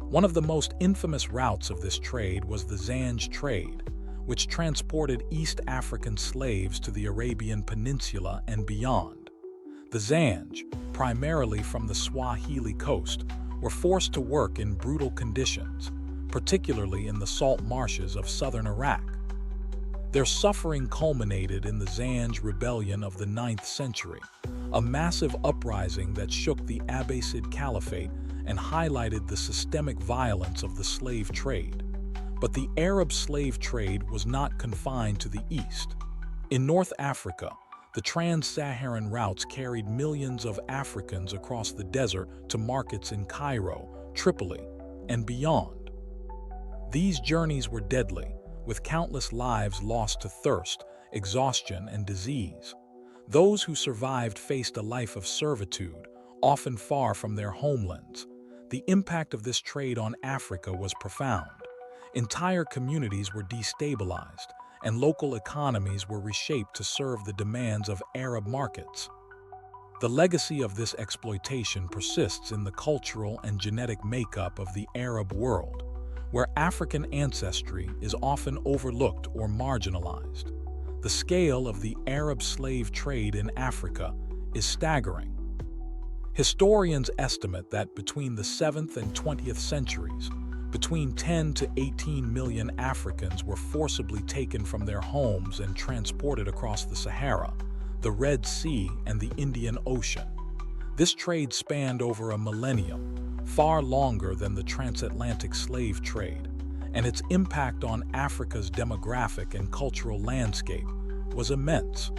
One of the most infamous routes of this trade was the Zanj trade, which transported East African slaves to the Arabian Peninsula and beyond. The Zanj, primarily from the Swahili coast, were forced to work in brutal conditions, particularly in the salt marshes of southern Iraq. Their suffering culminated in the Zanj rebellion of the 9th century, a massive uprising that shook the Abbasid Caliphate and highlighted the systemic violence of the slave trade. But the Arab slave trade was not confined to the East. In North Africa, the trans-Saharan routes carried millions of Africans across the desert to markets in Cairo, Tripoli, and beyond. These journeys were deadly, with countless lives lost to thirst, exhaustion, and disease. Those who survived faced a life of servitude, often far from their homelands. The impact of this trade on Africa was profound. Entire communities were destabilized, and local economies were reshaped to serve the demands of Arab markets. The legacy of this exploitation persists in the cultural and genetic makeup of the Arab world, where African ancestry is often overlooked or marginalized. The scale of the Arab slave trade in Africa is staggering. Historians estimate that between the 7th and 20th centuries, between 10 to 18 million Africans were forcibly taken from their homes and transported across the Sahara, the Red Sea, and the Indian Ocean. This trade spanned over a millennium, far longer than the transatlantic slave trade, and its impact on Africa's demographic and cultural landscape was immense.